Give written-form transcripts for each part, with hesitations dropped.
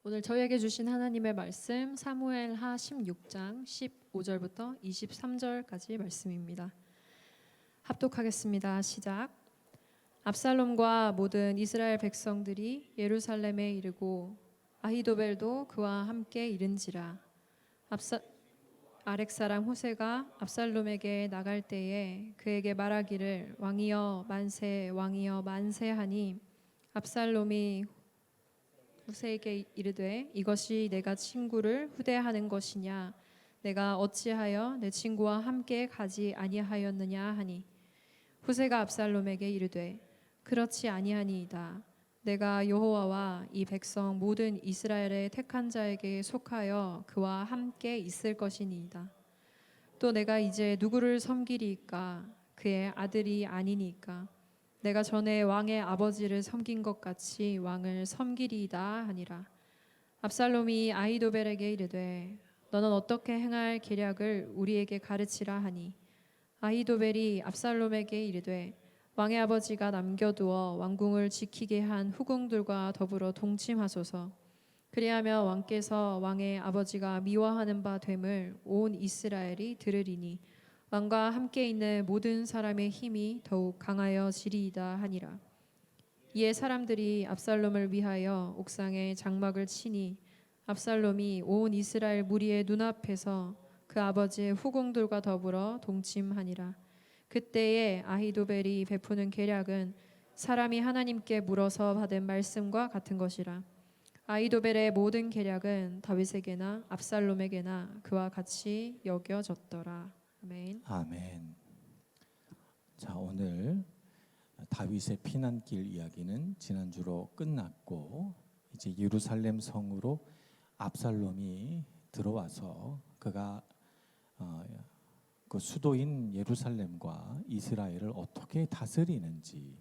오늘 저희에게 주신 하나님의 말씀 사무엘하 16장 15절부터 23절까지 말씀입니다. 합독하겠습니다. 시작. 압살롬과 모든 이스라엘 백성들이 예루살렘에 이르고 아히도벨도 그와 함께 이른지라. 아렉 사람 호세가 압살롬에게 나갈 때에 그에게 말하기를 왕이여 만세 왕이여 만세하니 압살롬이 후세에게 이르되 이것이 내가 친구를 후대하는 것이냐 내가 어찌하여 내 친구와 함께 가지 아니하였느냐 하니 후세가 압살롬에게 이르되 그렇지 아니하니이다. 내가 여호와와 이 백성 모든 이스라엘의 택한 자에게 속하여 그와 함께 있을 것이니이다. 또 내가 이제 누구를 섬기리이까 그의 아들이 아니니까 내가 전에 왕의 아버지를 섬긴 것 같이 왕을 섬기리이다 하니라. 압살롬이 아히도벨에게 이르되 너는 어떻게 행할 계략을 우리에게 가르치라 하니 아히도벨이 압살롬에게 이르되 왕의 아버지가 남겨두어 왕궁을 지키게 한 후궁들과 더불어 동침하소서. 그리하며 왕께서 왕의 아버지가 미워하는 바 됨을 온 이스라엘이 들으리니 왕과 함께 있는 모든 사람의 힘이 더욱 강하여지리이다 하니라. 이에 사람들이 압살롬을 위하여 옥상에 장막을 치니 압살롬이 온 이스라엘 무리의 눈앞에서 그 아버지의 후궁들과 더불어 동침하니라. 그때에 아히도벨이 베푸는 계략은 사람이 하나님께 물어서 받은 말씀과 같은 것이라. 아히도벨의 모든 계략은 다윗에게나 압살롬에게나 그와 같이 여겨졌더라. 아멘. 아멘. 자, 오늘 다윗의 피난길 이야기는 지난주로 끝났고 이제 예루살렘 성으로 압살롬이 들어와서 그가 그 수도인 예루살렘과 이스라엘을 어떻게 다스리는지,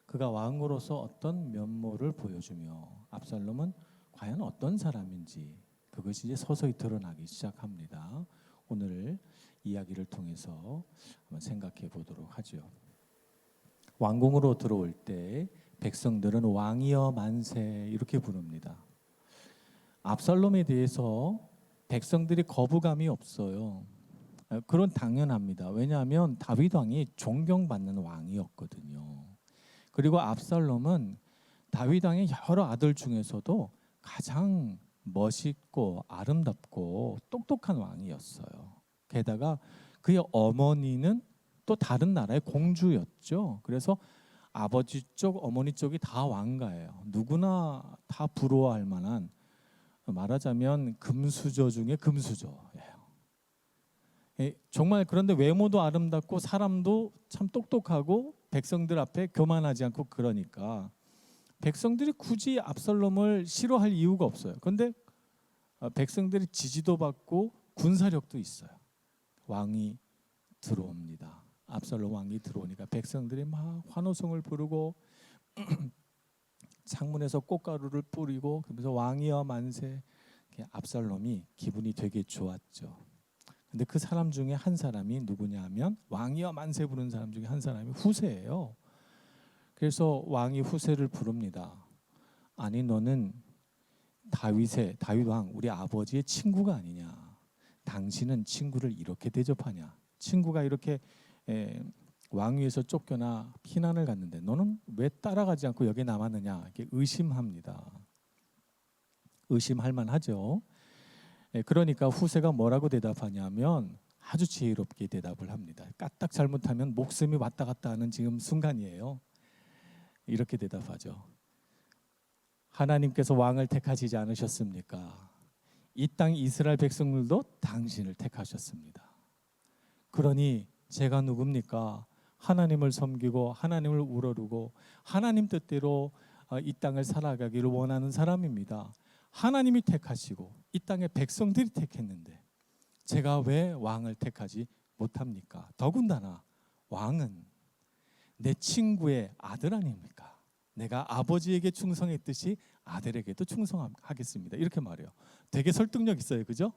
그가 왕으로서 어떤 면모를 보여주며 압살롬은 과연 어떤 사람인지, 그것이 이제 서서히 드러나기 시작합니다. 오늘 이야기를 통해서 한번 생각해 보도록 하죠. 왕궁으로 들어올 때 백성들은 왕이여 만세 이렇게 부릅니다. 압살롬에 대해서 백성들이 거부감이 없어요. 그건 당연합니다. 왜냐하면 다윗 왕이 존경받는 왕이었거든요. 그리고 압살롬은 다윗 왕의 여러 아들 중에서도 가장 멋있고 아름답고 똑똑한 왕이었어요. 게다가 그의 어머니는 또 다른 나라의 공주였죠. 그래서 아버지 쪽, 어머니 쪽이 다 왕가예요. 누구나 다 부러워할 만한, 말하자면 금수저 중에 금수저예요. 정말 그런데 외모도 아름답고 사람도 참 똑똑하고 백성들 앞에 교만하지 않고, 그러니까 백성들이 굳이 압살롬을 싫어할 이유가 없어요. 그런데 백성들이 지지도 받고 군사력도 있어요. 왕이 들어옵니다. 압살롬 왕이 들어오니까 백성들이 막 환호성을 부르고 창문에서 꽃가루를 뿌리고 그러면서 왕이여 만세. 압살롬이 기분이 되게 좋았죠. 근데 그 사람 중에 한 사람이 누구냐 하면 왕이여 만세 부르는 사람 중에 한 사람이 후세예요. 그래서 왕이 후세를 부릅니다. 아니 너는 다윗 왕 우리 아버지의 친구가 아니냐. 당신은 친구를 이렇게 대접하냐. 친구가 이렇게 왕위에서 쫓겨나 피난을 갔는데 너는 왜 따라가지 않고 여기 남았느냐. 이렇게 의심합니다. 의심할 만하죠. 그러니까 후세가 뭐라고 대답하냐면 아주 지혜롭게 대답을 합니다. 까딱 잘못하면 목숨이 왔다 갔다 하는 지금 순간이에요. 이렇게 대답하죠. 하나님께서 왕을 택하시지 않으셨습니까? 이 땅 이스라엘 백성들도 당신을 택하셨습니다. 그러니 제가 누굽니까? 하나님을 섬기고 하나님을 우러르고 하나님 뜻대로 이 땅을 살아가기를 원하는 사람입니다. 하나님이 택하시고 이 땅의 백성들이 택했는데 제가 왜 왕을 택하지 못합니까? 더군다나 왕은 내 친구의 아들 아닙니까? 내가 아버지에게 충성했듯이 아들에게도 충성하겠습니다. 이렇게 말해요. 되게 설득력 있어요. 그죠?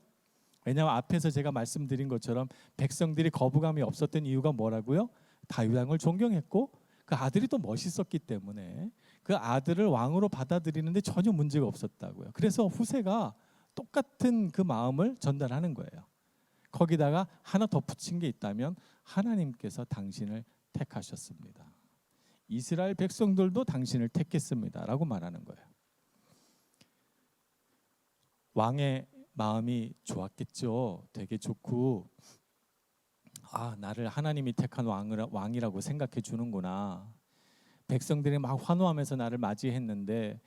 왜냐하면 앞에서 제가 말씀드린 것처럼 백성들이 거부감이 없었던 이유가 뭐라고요? 다윗 왕을 존경했고 그 아들이 또 멋있었기 때문에 그 아들을 왕으로 받아들이는데 전혀 문제가 없었다고요. 그래서 후세가 똑같은 그 마음을 전달하는 거예요. 거기다가 하나 덧붙인 게 있다면 하나님께서 당신을 택하셨습니다. 이스라엘 백성들도 당신을 택했습니다라고 말하는 거예요. 왕의 마음이 좋았겠죠. 되게 좋고, 나를 하나님이 택한 왕이라고 생각해 주는구나. 백성들이 막 환호하면서 나를 맞이했는데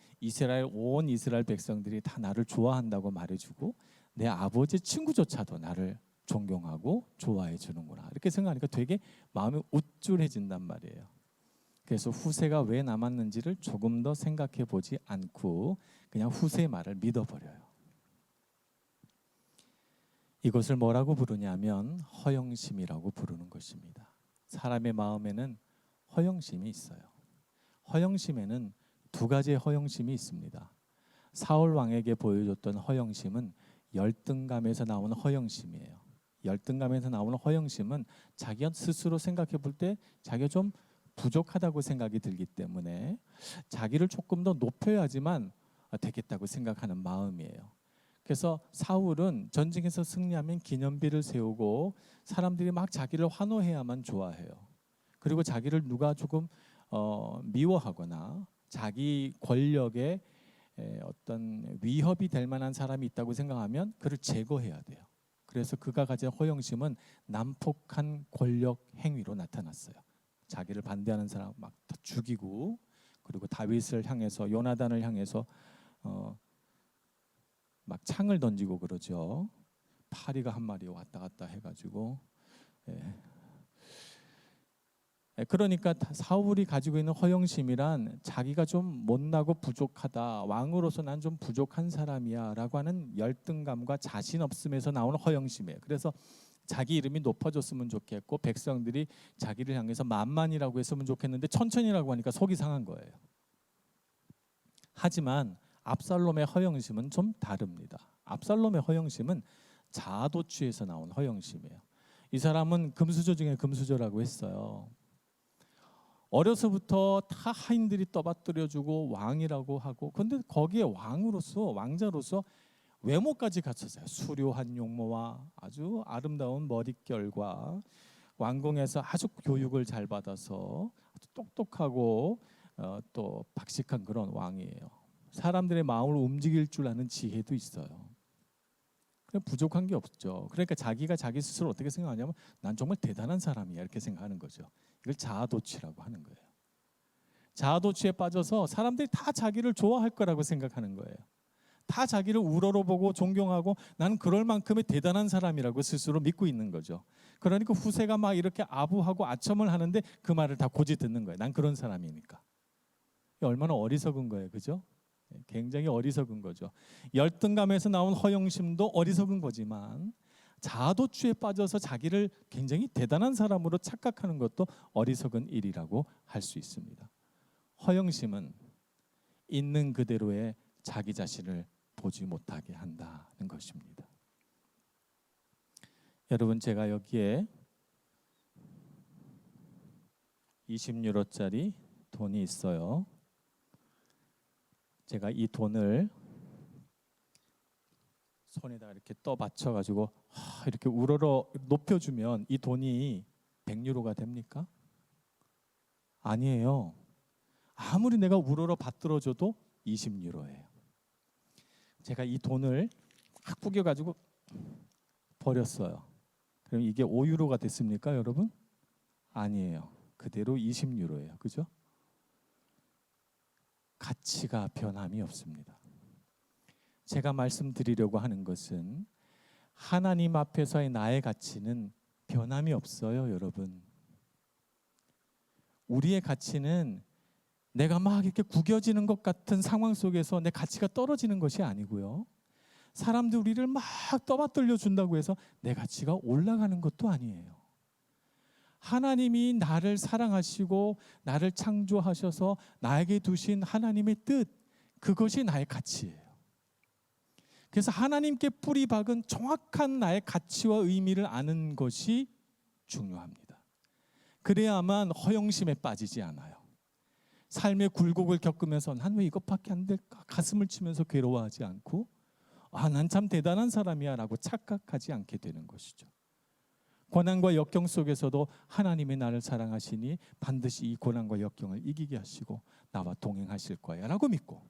온 이스라엘 백성들이 다 나를 좋아한다고 말해주고 내 아버지 친구조차도 나를 존경하고 좋아해 주는구나. 이렇게 생각하니까 되게 마음이 우쭐해진단 말이에요. 그래서 후세가 왜 남았는지를 조금 더 생각해 보지 않고 그냥 후세의 말을 믿어버려요. 이것을 뭐라고 부르냐면 허영심이라고 부르는 것입니다. 사람의 마음에는 허영심이 있어요. 허영심에는 두 가지의 허영심이 있습니다. 사울 왕에게 보여줬던 허영심은 열등감에서 나오는 허영심이에요. 열등감에서 나오는 허영심은 자기가 스스로 생각해 볼 때 자기가 좀 부족하다고 생각이 들기 때문에 자기를 조금 더 높여야지만 되겠다고 생각하는 마음이에요. 그래서 사울은 전쟁에서 승리하면 기념비를 세우고 사람들이 막 자기를 환호해야만 좋아해요. 그리고 자기를 누가 조금 미워하거나 자기 권력에 어떤 위협이 될 만한 사람이 있다고 생각하면 그를 제거해야 돼요. 그래서 그가 가진 허영심은 난폭한 권력 행위로 나타났어요. 자기를 반대하는 사람 막 다 죽이고, 그리고 다윗을 향해서, 요나단을 향해서 막 창을 던지고 그러죠. 파리가 한 마리 왔다 갔다 해가지고. 그러니까 사울이 가지고 있는 허영심이란 자기가 좀 못나고 부족하다, 왕으로서 난 좀 부족한 사람이야 라고 하는 열등감과 자신 없음에서 나오는 허영심이에요. 그래서 자기 이름이 높아졌으면 좋겠고 백성들이 자기를 향해서 만만이라고 했으면 좋겠는데 천천히라고 하니까 속이 상한 거예요. 하지만 압살롬의 허영심은 좀 다릅니다. 압살롬의 허영심은 자아도취에서 나온 허영심이에요. 이 사람은 금수저 중에 금수저라고 했어요. 어려서부터 다 하인들이 떠받들여주고 왕이라고 하고, 근데 거기에 왕자로서 외모까지 갖췄어요. 수려한 용모와 아주 아름다운 머릿결과 왕궁에서 아주 교육을 잘 받아서 아주 똑똑하고 또 박식한 그런 왕이에요. 사람들의 마음을 움직일 줄 아는 지혜도 있어요. 그냥 부족한 게 없죠. 그러니까 자기가 자기 스스로 어떻게 생각하냐면 난 정말 대단한 사람이야 이렇게 생각하는 거죠. 이걸 자아도취라고 하는 거예요. 자아도취에 빠져서 사람들이 다 자기를 좋아할 거라고 생각하는 거예요. 다 자기를 우러러보고 존경하고 나는 그럴 만큼의 대단한 사람이라고 스스로 믿고 있는 거죠. 그러니까 후세가 막 이렇게 아부하고 아첨을 하는데 그 말을 다 고지 듣는 거예요. 난 그런 사람이니까. 얼마나 어리석은 거예요, 그죠? 굉장히 어리석은 거죠. 열등감에서 나온 허영심도 어리석은 거지만 자아도취에 빠져서 자기를 굉장히 대단한 사람으로 착각하는 것도 어리석은 일이라고 할 수 있습니다. 허영심은 있는 그대로의 자기 자신을 보지 못하게 한다는 것입니다. 여러분, 제가 여기에 20유로짜리 돈이 있어요. 제가 이 돈을 손에다 이렇게 떠받쳐 가지고 이렇게 우러러 높여주면 이 돈이 100유로가 됩니까? 아니에요. 아무리 내가 우러러 받들어줘도 20유로예요. 제가 이 돈을 막 구겨 가지고 버렸어요. 그럼 이게 5유로가 됐습니까, 여러분? 아니에요. 그대로 20유로예요. 그죠? 가치가 변함이 없습니다. 제가 말씀드리려고 하는 것은 하나님 앞에서의 나의 가치는 변함이 없어요, 여러분. 우리의 가치는 내가 막 이렇게 구겨지는 것 같은 상황 속에서 내 가치가 떨어지는 것이 아니고요. 사람들이 우리를 막 떠받들려 준다고 해서 내 가치가 올라가는 것도 아니에요. 하나님이 나를 사랑하시고 나를 창조하셔서 나에게 두신 하나님의 뜻, 그것이 나의 가치예요. 그래서 하나님께 뿌리 박은 정확한 나의 가치와 의미를 아는 것이 중요합니다. 그래야만 허영심에 빠지지 않아요. 삶의 굴곡을 겪으면서 난 왜 이것밖에 안 될까 가슴을 치면서 괴로워하지 않고 난 참 대단한 사람이야 라고 착각하지 않게 되는 것이죠. 고난과 역경 속에서도 하나님이 나를 사랑하시니 반드시 이 고난과 역경을 이기게 하시고 나와 동행하실 거야 라고 믿고,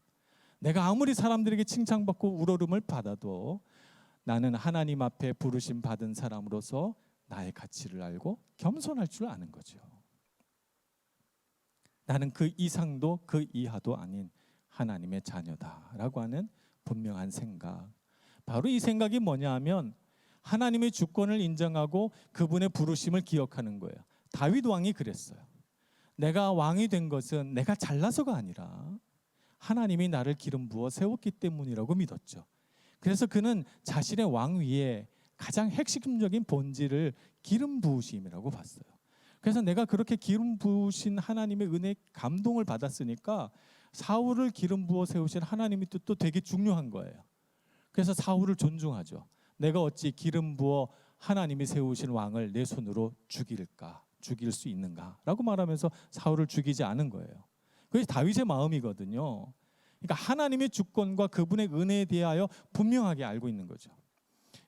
내가 아무리 사람들에게 칭찬받고 우러름을 받아도 나는 하나님 앞에 부르심 받은 사람으로서 나의 가치를 알고 겸손할 줄 아는 거죠. 나는 그 이상도 그 이하도 아닌 하나님의 자녀다라고 하는 분명한 생각. 바로 이 생각이 뭐냐 하면 하나님의 주권을 인정하고 그분의 부르심을 기억하는 거예요. 다윗 왕이 그랬어요. 내가 왕이 된 것은 내가 잘나서가 아니라 하나님이 나를 기름 부어 세웠기 때문이라고 믿었죠. 그래서 그는 자신의 왕위에 가장 핵심적인 본질을 기름 부으심이라고 봤어요. 그래서 내가 그렇게 기름 부으신 하나님의 은혜에 감동을 받았으니까 사울을 기름 부어 세우신 하나님의 뜻도 되게 중요한 거예요. 그래서 사울을 존중하죠. 내가 어찌 기름 부어 하나님이 세우신 왕을 내 손으로 죽일 수 있는가 라고 말하면서 사울을 죽이지 않은 거예요. 그게 다윗의 마음이거든요. 그러니까 하나님의 주권과 그분의 은혜에 대하여 분명하게 알고 있는 거죠.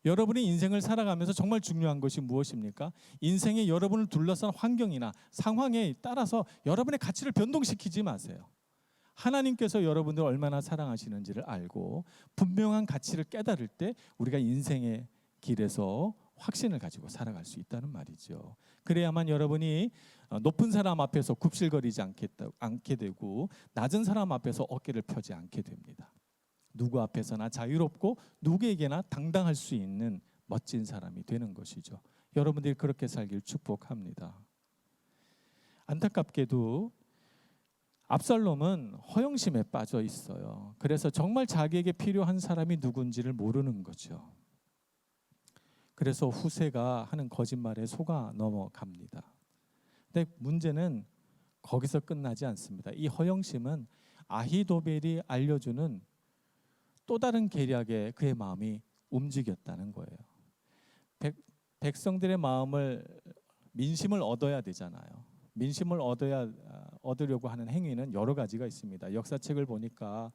여러분이 인생을 살아가면서 정말 중요한 것이 무엇입니까? 인생에 여러분을 둘러싼 환경이나 상황에 따라서 여러분의 가치를 변동시키지 마세요. 하나님께서 여러분들 얼마나 사랑하시는지를 알고 분명한 가치를 깨달을 때 우리가 인생의 길에서 확신을 가지고 살아갈 수 있다는 말이죠. 그래야만 여러분이 높은 사람 앞에서 굽실거리지 않게 되고 낮은 사람 앞에서 어깨를 펴지 않게 됩니다. 누구 앞에서나 자유롭고 누구에게나 당당할 수 있는 멋진 사람이 되는 것이죠. 여러분들이 그렇게 살길 축복합니다. 안타깝게도 압살롬은 허영심에 빠져 있어요. 그래서 정말 자기에게 필요한 사람이 누군지를 모르는 거죠. 그래서 후세가 하는 거짓말에 속아 넘어갑니다. 근데 문제는 거기서 끝나지 않습니다. 이 허영심은 아히도벨이 알려주는 또 다른 계략에 그의 마음이 움직였다는 거예요. 백성들의 민심을 얻어야 되잖아요. 민심을 얻으려고 하는 행위는 여러 가지가 있습니다. 역사책을 보니까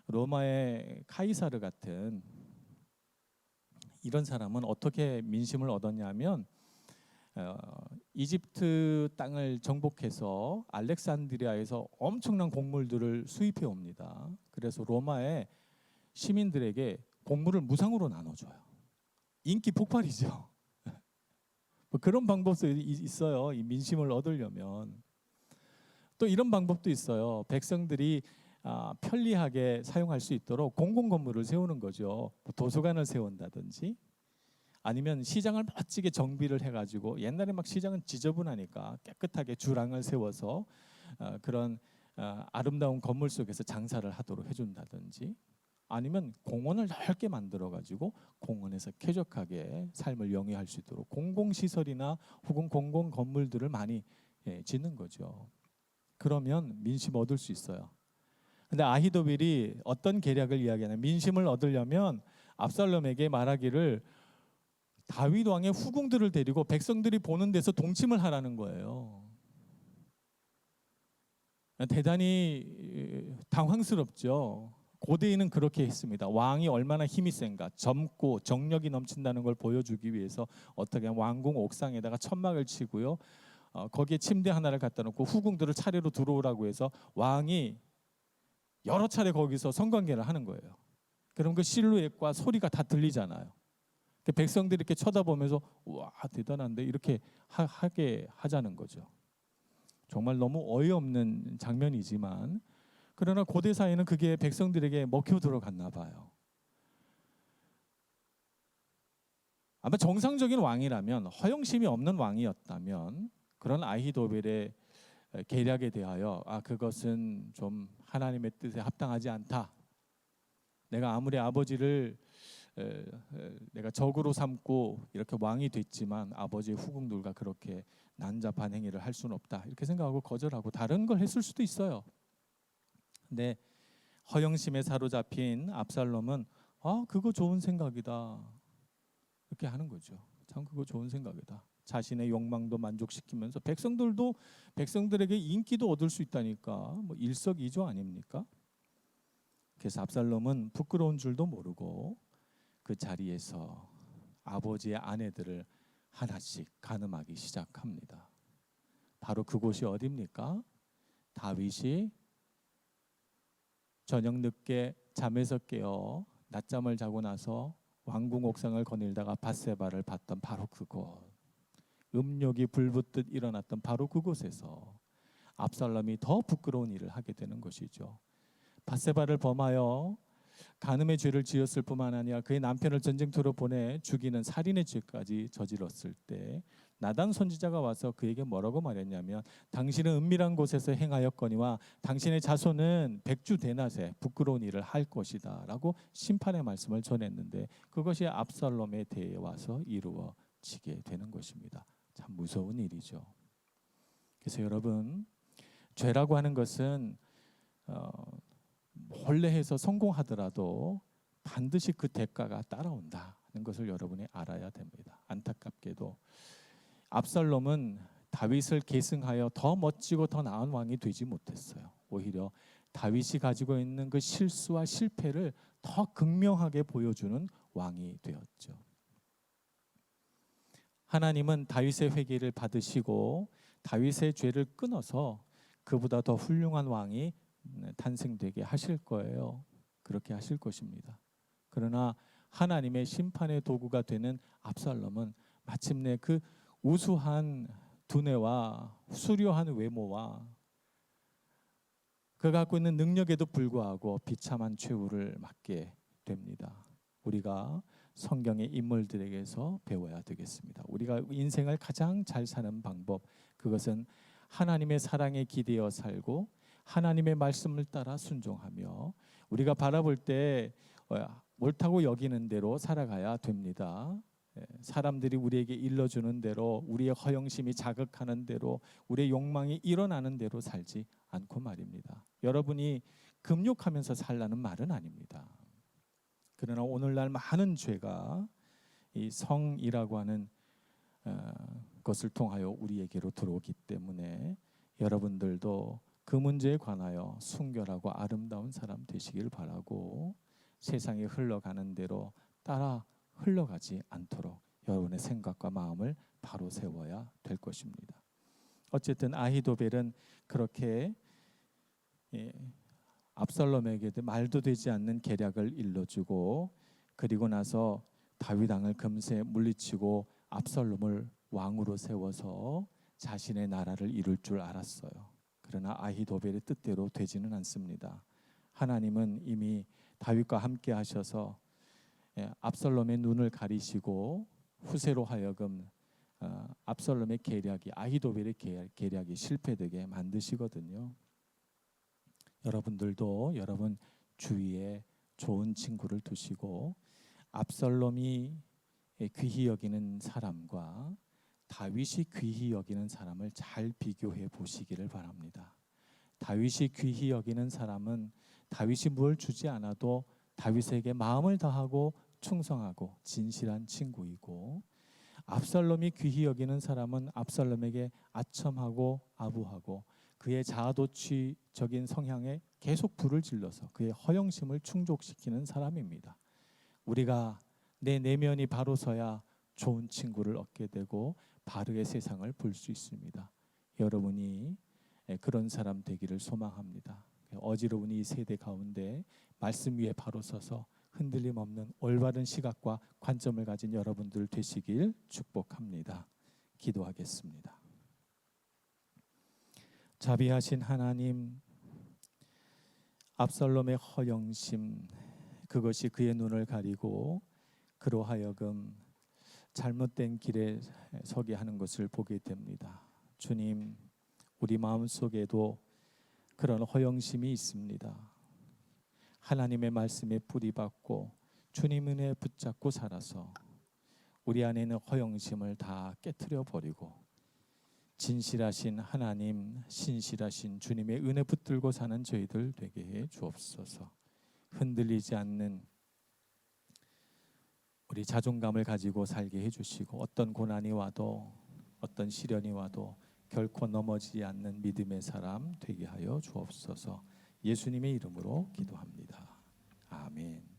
로마의 카이사르 같은 이런 사람은 어떻게 민심을 얻었냐면 이집트 땅을 정복해서 알렉산드리아에서 엄청난 곡물들을 수입해 옵니다. 그래서 로마의 시민들에게 곡물을 무상으로 나눠줘요. 인기 폭발이죠. 뭐 그런 방법도 있어요. 이 민심을 얻으려면. 또 이런 방법도 있어요. 백성들이 편리하게 사용할 수 있도록 공공 건물을 세우는 거죠. 뭐 도서관을 세운다든지 아니면 시장을 멋지게 정비를 해가지고, 옛날에 막 시장은 지저분하니까 깨끗하게 주랑을 세워서 그런 아름다운 건물 속에서 장사를 하도록 해준다든지, 아니면 공원을 넓게 만들어가지고 공원에서 쾌적하게 삶을 영위할 수 있도록 공공시설이나 혹은 공공 건물들을 많이 짓는 거죠. 그러면 민심 얻을 수 있어요. 근데 아히도벨이 어떤 계략을 이야기하냐, 민심을 얻으려면 압살롬에게 말하기를 다윗 왕의 후궁들을 데리고 백성들이 보는 데서 동침을 하라는 거예요. 대단히 당황스럽죠. 고대인은 그렇게 했습니다. 왕이 얼마나 힘이 센가, 젊고 정력이 넘친다는 걸 보여주기 위해서 어떻게 왕궁 옥상에다가 천막을 치고요, 거기에 침대 하나를 갖다 놓고 후궁들을 차례로 들어오라고 해서 왕이 여러 차례 거기서 성관계를 하는 거예요. 그럼 그 실루엣과 소리가 다 들리잖아요. 백성들이 이렇게 쳐다보면서 와 대단한데 이렇게 하게 하자는 거죠. 정말 너무 어이없는 장면이지만, 그러나 고대 사회는 그게 백성들에게 먹혀 들어갔나 봐요. 아마 정상적인 왕이라면, 허영심이 없는 왕이었다면 그런 아히도벨의 계략에 대하여 그것은 좀 하나님의 뜻에 합당하지 않다. 내가 아무리 아버지를 내가 적으로 삼고 이렇게 왕이 됐지만 아버지의 후궁들과 그렇게 난잡한 행위를 할 수는 없다, 이렇게 생각하고 거절하고 다른 걸 했을 수도 있어요. 근데 허영심에 사로잡힌 압살롬은 그거 좋은 생각이다, 이렇게 하는 거죠. 참 그거 좋은 생각이다. 자신의 욕망도 만족시키면서 백성들에게 인기도 얻을 수 있다니까 뭐 일석이조 아닙니까? 그래서 압살롬은 부끄러운 줄도 모르고 그 자리에서 아버지의 아내들을 하나씩 간음하기 시작합니다. 바로 그곳이 어디입니까? 다윗이 저녁 늦게 잠에서 깨어 낮잠을 자고 나서 왕궁 옥상을 거닐다가 밧세바를 봤던 바로 그곳, 음욕이 불붙듯 일어났던 바로 그곳에서 압살롬이 더 부끄러운 일을 하게 되는 것이죠. 밧세바를 범하여 간음의 죄를 지었을 뿐만 아니라 그의 남편을 전쟁터로 보내 죽이는 살인의 죄까지 저질렀을 때 나단 선지자가 와서 그에게 뭐라고 말했냐면, 당신은 은밀한 곳에서 행하였거니와 당신의 자손은 백주 대낮에 부끄러운 일을 할 것이다 라고 심판의 말씀을 전했는데, 그것이 압살롬에 대해 와서 이루어지게 되는 것입니다. 참 무서운 일이죠. 그래서 여러분, 죄라고 하는 것은 몰래 해서 성공하더라도 반드시 그 대가가 따라온다는 것을 여러분이 알아야 됩니다. 안타깝게도 압살롬은 다윗을 계승하여 더 멋지고 더 나은 왕이 되지 못했어요. 오히려 다윗이 가지고 있는 그 실수와 실패를 더 극명하게 보여주는 왕이 되었죠. 하나님은 다윗의 회개를 받으시고 다윗의 죄를 끊어서 그보다 더 훌륭한 왕이 탄생되게 하실 거예요. 그렇게 하실 것입니다. 그러나 하나님의 심판의 도구가 되는 압살롬은 마침내 그 우수한 두뇌와 수려한 외모와 그가 갖고 있는 능력에도 불구하고 비참한 최후를 맞게 됩니다. 우리가 성경의 인물들에게서 배워야 되겠습니다. 우리가 인생을 가장 잘 사는 방법, 그것은 하나님의 사랑에 기대어 살고 하나님의 말씀을 따라 순종하며 우리가 바라볼 때 옳다고 여기는 대로 살아가야 됩니다. 사람들이 우리에게 일러주는 대로, 우리의 허영심이 자극하는 대로, 우리의 욕망이 일어나는 대로 살지 않고 말입니다. 여러분이 금욕하면서 살라는 말은 아닙니다. 그러나 오늘날 많은 죄가 이 성이라고 하는 것을 통하여 우리에게로 들어오기 때문에 여러분들도 그 문제에 관하여 순결하고 아름다운 사람 되시길 바라고, 세상이 흘러가는 대로 따라 흘러가지 않도록 여러분의 생각과 마음을 바로 세워야 될 것입니다. 어쨌든 아히도벨은 그렇게 압살롬에게도 말도 되지 않는 계략을 일러주고, 그리고 나서 다윗 왕을 금세 물리치고 압살롬을 왕으로 세워서 자신의 나라를 이룰 줄 알았어요. 그러나 아히도벨의 뜻대로 되지는 않습니다. 하나님은 이미 다윗과 함께 하셔서 압살롬의 눈을 가리시고 후세로 하여금 압살롬의 계략이, 아히도벨의 계략이 실패되게 만드시거든요. 여러분들도 여러분 주위에 좋은 친구를 두시고 압살롬이 귀히 여기는 사람과 다윗이 귀히 여기는 사람을 잘 비교해 보시기를 바랍니다. 다윗이 귀히 여기는 사람은 다윗이 뭘 주지 않아도 다윗에게 마음을 다하고 충성하고 진실한 친구이고, 압살롬이 귀히 여기는 사람은 압살롬에게 아첨하고 아부하고 그의 자아도취적인 성향에 계속 불을 질러서 그의 허영심을 충족시키는 사람입니다. 우리가 내 내면이 바로 서야 좋은 친구를 얻게 되고 바르게 세상을 볼 수 있습니다. 여러분이 그런 사람 되기를 소망합니다. 어지러운 이 세대 가운데 말씀 위에 바로 서서 흔들림 없는 올바른 시각과 관점을 가진 여러분들 되시길 축복합니다. 기도하겠습니다. 자비하신 하나님, 압살롬의 허영심, 그것이 그의 눈을 가리고 그로 하여금 잘못된 길에 서게 하는 것을 보게 됩니다. 주님, 우리 마음속에도 그런 허영심이 있습니다. 하나님의 말씀에 뿌리박고 주님 은혜에 붙잡고 살아서 우리 안에 있는 허영심을 다 깨트려 버리고 진실하신 하나님, 신실하신 주님의 은혜 붙들고 사는 저희들 되게 해 주옵소서. 흔들리지 않는 우리 자존감을 가지고 살게 해주시고, 어떤 고난이 와도 어떤 시련이 와도 결코 넘어지지 않는 믿음의 사람 되게 하여 주옵소서. 예수님의 이름으로 기도합니다. 아멘.